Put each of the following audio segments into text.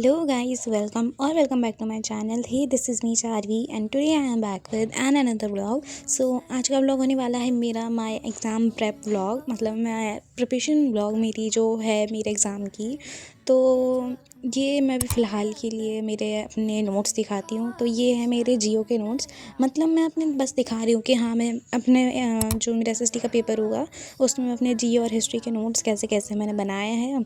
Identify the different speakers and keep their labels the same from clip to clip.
Speaker 1: Hello guys, welcome back to my channel. Hey, this is me Charvi and today I am back with another vlog. So आज का vlog होने वाला है मेरा my exam prep vlog, मतलब मैं preparation vlog मेरी जो है मेरे एग्ज़ाम की। तो ये मैं अभी फ़िलहाल के लिए मेरे अपने नोट्स दिखाती हूँ। तो ये है मेरे जियो के नोट्स, मतलब मैं अपने बस दिखा रही हूँ कि हाँ मैं अपने जो मेरा एसएसटी का पेपर होगा उसमें मैं अपने जियो और हिस्ट्री के नोट्स कैसे कैसे मैंने बनाए हैं।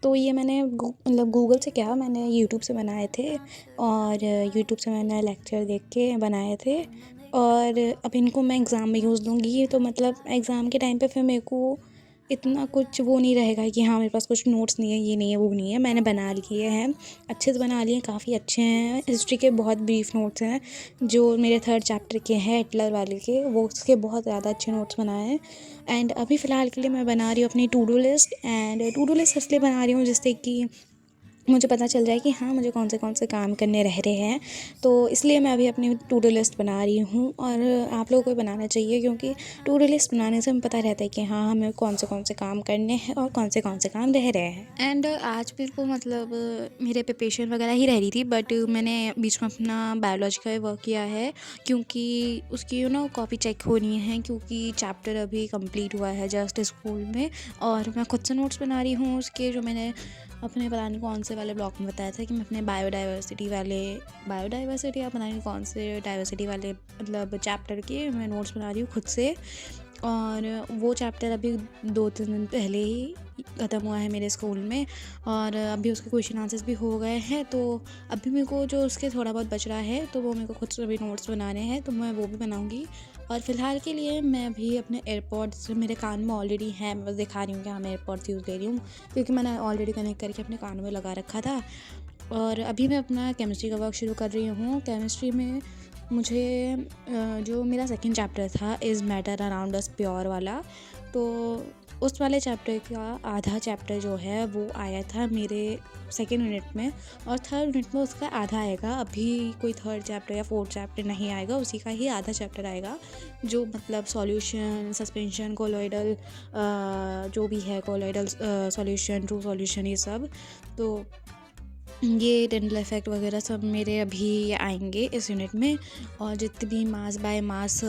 Speaker 1: तो ये मैंने मतलब गूगल से क्या मैंने यूट्यूब से बनाए थे और यूट्यूब से मैंने लेक्चर देख के बनाए थे। और अब इनको मैं एग्ज़ाम में यूज़ लूँगी, तो मतलब एग्ज़ाम के टाइम पे फिर मेरे को इतना कुछ वो नहीं रहेगा कि हाँ मेरे पास कुछ नोट्स नहीं है, ये नहीं है, वो नहीं है। मैंने बना लिए हैं, अच्छे से बना लिए हैं, काफ़ी अच्छे हैं। हिस्ट्री के बहुत ब्रीफ नोट्स हैं जो मेरे थर्ड चैप्टर के हैं, हिटलर वाले के, वो उसके बहुत ज़्यादा अच्छे नोट्स बनाए हैं। एंड अभी फ़िलहाल के लिए मैं बना रही हूँ अपनी to do list. And to do list इसलिए बना रही हूँ जिससे कि मुझे पता चल जाए कि हाँ मुझे कौन से काम करने रह रहे हैं। तो इसलिए मैं अभी अपनी टू डू लिस्ट बना रही हूँ और आप लोगों को भी बनाना चाहिए, क्योंकि टू डू लिस्ट बनाने से हमें पता रहता है कि हाँ हमें कौन से काम करने हैं और कौन से काम रह रहे हैं। एंड आज मेरे को मतलब मेरे प्रिपरेशन वगैरह ही रह रही थी, बट मैंने बीच में अपना बायोलॉजी का वर्क किया है क्योंकि उसकी कॉपी चेक होनी है, क्योंकि चैप्टर अभी कंप्लीट हुआ है जस्ट स्कूल में। और मैं खुद से नोट्स बना रही हूँ उसके, जो मैंने अपने पता नहीं कौन से वाले ब्लॉग में बताया था कि मैं अपने बायोडाइवर्सिटी या पता नहीं कौन से डाइवर्सिटी वाले मतलब चैप्टर के मैं नोट्स बना रही हूँ खुद से। और वो चैप्टर अभी 2-3 दिन पहले ही ख़त्म हुआ है मेरे स्कूल में और अभी उसके क्वेश्चन आंसर्स भी हो गए हैं। तो अभी मेरे को जो उसके थोड़ा बहुत बच रहा है तो वो मेरे को खुद से अभी नोट्स बनाने हैं, तो मैं वो भी बनाऊँगी। और फ़िलहाल के लिए मैं अभी अपने एयरपॉड्स मेरे कान में ऑलरेडी हैं, मैं बस दिखा रही हूँ कि हाँ मैं एयरपॉड्स यूज़ ले रही हूँ, क्योंकि मैंने ऑलरेडी कनेक्ट करके अपने कानों में लगा रखा था। और अभी मैं अपना केमिस्ट्री का वर्क शुरू कर रही हूँ। केमिस्ट्री में मुझे जो मेरा सेकंड चैप्टर था is matter around us pure वाला, तो उस वाले चैप्टर का आधा चैप्टर जो है वो आया था मेरे सेकेंड यूनिट में, और थर्ड यूनिट में उसका आधा आएगा। अभी कोई थर्ड चैप्टर या फोर्थ चैप्टर नहीं आएगा, उसी का ही आधा चैप्टर आएगा, जो मतलब सॉल्यूशन, सस्पेंशन, कोलोइडल, जो भी है कोलोइडल सॉल्यूशन, ट्रू सॉल्यूशन, ये सब। तो ये डेंटल इफेक्ट वगैरह सब मेरे अभी आएंगे इस यूनिट में। और जितने भी मास बाय मास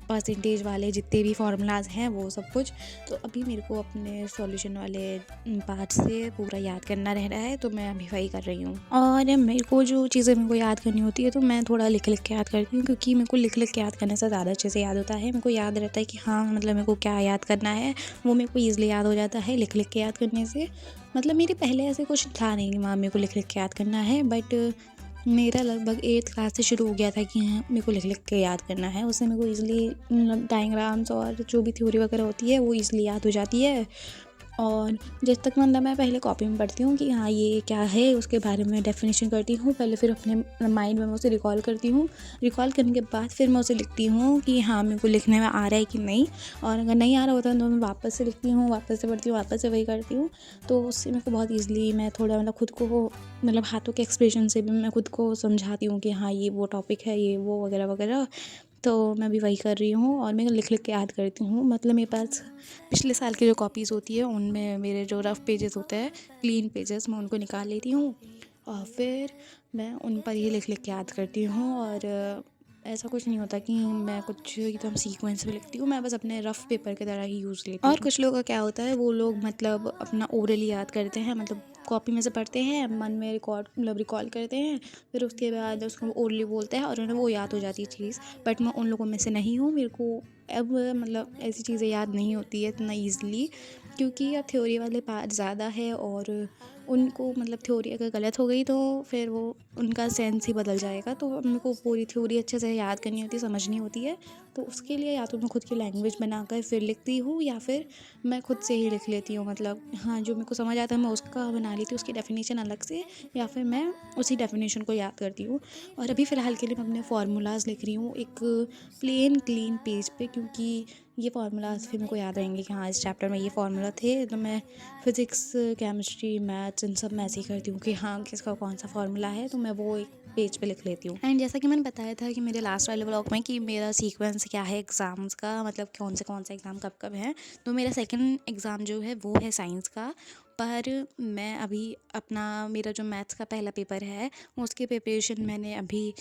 Speaker 1: परसेंटेज वाले जितने भी फार्मूलाज हैं वो सब कुछ, तो अभी मेरे को अपने सॉल्यूशन वाले पार्ट से पूरा याद करना रह रहा है, तो मैं अभी वही कर रही हूँ। और मेरे को जो चीज़ें मेरे को याद करनी होती है तो मैं थोड़ा लिख के याद करती हूँ, क्योंकि मेरे को लिख के याद करने से ज़्यादा अच्छे से याद होता है। मेरे को याद रहता है कि हाँ मतलब मेरे को क्या याद करना है, वो मेरे को ईज़िली याद हो जाता है लिख के याद करने से। मतलब मेरे पहले ऐसे कुछ था नहीं कि मेरे को लिख के याद करना है, बट मेरा लगभग 8th क्लास से शुरू हो गया था कि हाँ मेरे को लिख के याद करना है। उससे मेरे को ईज़िली मतलब डायग्राम्स और जो भी थ्योरी वगैरह होती है वो ईज़िली याद हो जाती है। और जब तक मतलब मैं पहले कॉपी में पढ़ती हूँ कि हाँ ये क्या है, उसके बारे में डेफिनेशन करती हूँ पहले, फिर अपने माइंड में मैं उसे रिकॉल करती हूँ। रिकॉल करने के बाद फिर मैं उसे लिखती हूँ कि हाँ मेरे को लिखने में आ रहा है कि नहीं। और अगर नहीं आ रहा होता तो मैं वापस से लिखती हूँ, वापस से पढ़ती हूँ, वापस से वही करती हूँ। तो उससे मेरे को बहुत ईज़िली मैं थोड़ा मतलब खुद को मतलब हाथों के एक्सप्रेशन से भी मैं खुद को समझाती हूँ कि हाँ ये वो टॉपिक है, ये वो वगैरह वगैरह। तो मैं भी वही कर रही हूँ और मैं लिख के याद करती हूँ। मतलब मेरे पास पिछले साल की जो कॉपीज़ होती है उनमें मेरे जो रफ़ पेजेस होते हैं, क्लीन पेजेस, मैं उनको निकाल लेती हूँ और फिर मैं उन पर ही लिख के याद करती हूँ। और ऐसा कुछ नहीं होता कि मैं कुछ एकदम सीक्वेंस में लिखती हूँ, मैं बस अपने रफ़ पेपर की तरह ही यूज़ लेती हूँ। और कुछ लोगों का क्या होता है, वो लोग मतलब अपना ओरली याद करते हैं, मतलब कॉपी में से पढ़ते हैं, मन में रिकॉल करते हैं, फिर उसके बाद उसको ओरली बोलते हैं और उन्हें वो याद हो जाती है चीज़। बट मैं उन लोगों में से नहीं हूँ, मेरे को अब मतलब ऐसी चीज़ें याद नहीं होती है इतना ईज़िली, क्योंकि अब थ्योरी वाले पार्ट ज़्यादा है और उनको मतलब थ्योरी अगर गलत हो गई तो फिर वो उनका सेंस ही बदल जाएगा। तो मेरे को पूरी थ्योरी अच्छे से याद करनी होती है, समझनी होती है। तो उसके लिए या तो मैं खुद की लैंग्वेज बनाकर फिर लिखती हूँ, या फिर मैं खुद से ही लिख लेती हूँ। मतलब हाँ जो मेरे को समझ आता है मैं उसका बना लेती हूँ, उसकी डेफिनेशन अलग से, या फिर मैं उसी डेफिनेशन को याद करती हूँ। और अभी फ़िलहाल के लिए मैं अपने फार्मूलाज़ लिख रही हूँ एक प्लेन क्लीन पेज पे, क्योंकि ये फार्मूलाज़ फिर मेरे को याद रहेंगे कि हाँ इस चैप्टर में ये फार्मूला थे। तो मैं फिज़िक्स, केमिस्ट्री, मैथ्स इन सब में ऐसे ही करती हूँ कि हाँ किसका कौन सा फार्मूला है, तो मैं वो एक पेज पे लिख लेती हूँ। एंड जैसा कि मैंने बताया था कि मेरे लास्ट वाले ब्लॉग में कि मेरा सीक्वेंस क्या है एग्ज़ाम्स का, मतलब कौन से एग्ज़ाम कब कब हैं। तो मेरा सेकंड एग्ज़ाम जो है वो है साइंस का, पर मैं अभी अपना मेरा जो मैथ्स का पहला पेपर है उसकी प्रिपरेशन मैंने अभी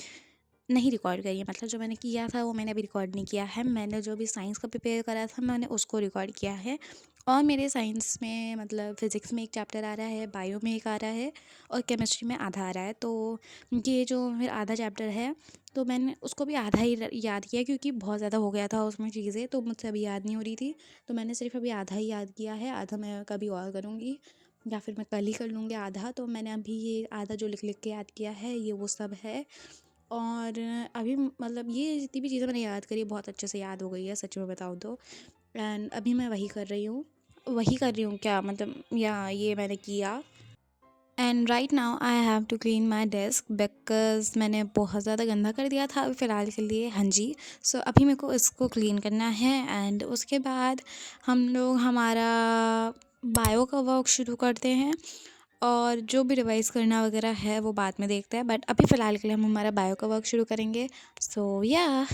Speaker 1: नहीं रिकॉर्ड करी है। मतलब जो मैंने किया था वो मैंने अभी रिकॉर्ड नहीं किया है। मैंने जो अभी साइंस का प्रिपेयर करा था मैंने उसको रिकॉर्ड किया है। और मेरे साइंस में मतलब फ़िज़िक्स में एक चैप्टर आ रहा है, बायो में एक आ रहा है और केमिस्ट्री में आधा आ रहा है। तो ये जो मेरा आधा चैप्टर है तो मैंने उसको भी आधा ही याद किया, क्योंकि बहुत ज़्यादा हो गया था उसमें चीज़ें, तो मुझसे अभी याद नहीं हो रही थी। तो मैंने सिर्फ अभी आधा ही याद किया है, आधा मैं कभी और करूँगी या फिर मैं कल ही कर लूँगी आधा। तो मैंने अभी ये आधा जो लिख लिख के याद किया है ये वो सब है। और अभी मतलब ये जितनी भी चीज़ें मैंने याद करी बहुत अच्छे से याद हो गई है, सच में बताऊँ तो। एंड अभी मैं वही कर रही हूँ क्या मतलब, या ये मैंने किया। And right now I have to clean my desk because मैंने बहुत ज़्यादा गंदा कर दिया था अभी फ़िलहाल के लिए। हाँ जी, सो अभी मेरे को इसको क्लीन करना है एंड उसके बाद हम लोग हमारा बायो का वर्क शुरू करते हैं। और जो भी रिवाइज़ करना वगैरह है वो बाद में देखते हैं, बट अभी फ़िलहाल के लिए हम हमारा बायो का वर्क शुरू करेंगे। सो या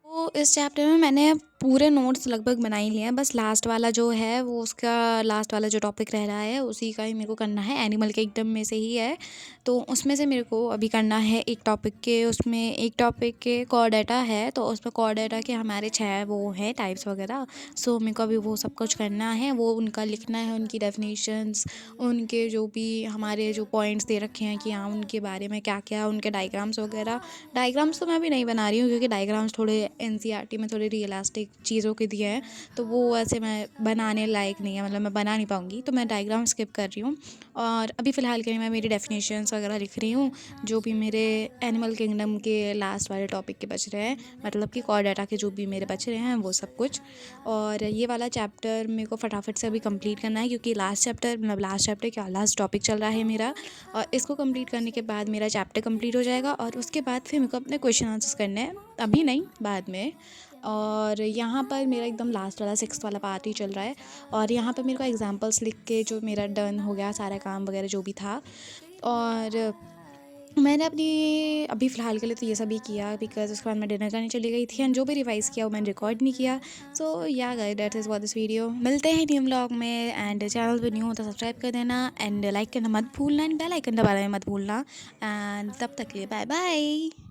Speaker 1: तो इस चैप्टर में मैंने पूरे नोट्स लगभग बना ही लिए हैं, बस लास्ट वाला जो है वो उसका लास्ट वाला जो टॉपिक रह रहा है उसी का ही मेरे को करना है। एनिमल किंगडम में से ही है, तो उसमें से मेरे को अभी करना है एक टॉपिक के, उसमें एक टॉपिक के कॉर्डेटा है तो उसमें कॉर्डेटा के हमारे 6 वो हैं टाइप्स वगैरह। सो मेरे को अभी वो सब कुछ करना है, वो उनका लिखना है, उनकी डेफिनेशंस, उनके जो भी हमारे जो पॉइंट्स दे रखे हैं कि हाँ उनके बारे में क्या क्या, उनके डायग्राम्स वगैरह। डायग्राम्स तो मैं अभी नहीं बना रही हूँ क्योंकि डायग्राम्स थोड़े एनसीईआरटी में थोड़े रियलिस्टिक चीज़ों के दिए हैं, तो वो वैसे मैं बनाने लायक नहीं है, मतलब मैं बना नहीं पाऊँगी, तो मैं डायग्राम स्किप कर रही हूँ। और अभी फ़िलहाल के लिए मैं मेरी डेफिनेशंस वगैरह लिख रही हूँ, जो भी मेरे एनिमल किंगडम के लास्ट वाले टॉपिक के बच रहे हैं, मतलब कि कॉर्डेटा के जो भी मेरे बच रहे हैं वो सब कुछ। और ये वाला चैप्टर मेरे को फटाफट से अभी कंप्लीट करना है क्योंकि लास्ट चैप्टर क्या लास्ट टॉपिक चल रहा है मेरा। और इसको कंप्लीट करने के बाद मेरा चैप्टर कंप्लीट हो जाएगा और उसके बाद फिर मेरे को अपने क्वेश्चन आंसर्स करने हैं, अभी नहीं बाद में। और यहाँ पर मेरा एकदम लास्ट वाला 6th वाला पार्ट ही चल रहा है और यहाँ पर मेरे को एग्जांपल्स लिख के जो मेरा डन हो गया सारा काम वगैरह जो भी था। और मैंने अपनी अभी फ़िलहाल के लिए तो ये सब ही किया बिकॉज़ उसके बाद मैं डिनर करने चली गई थी एंड जो भी रिवाइज़ किया वो मैंने रिकॉर्ड नहीं किया। सो या guys that is for this video. मिलते हैं न्यू व्लॉग में एंड चैनल पे न्यू हो तो सब्सक्राइब कर देना एंड लाइक करना मत भूलना एंड बेल आइकन दबाना मत भूलना। एंड तब तक के लिए बाय बाय।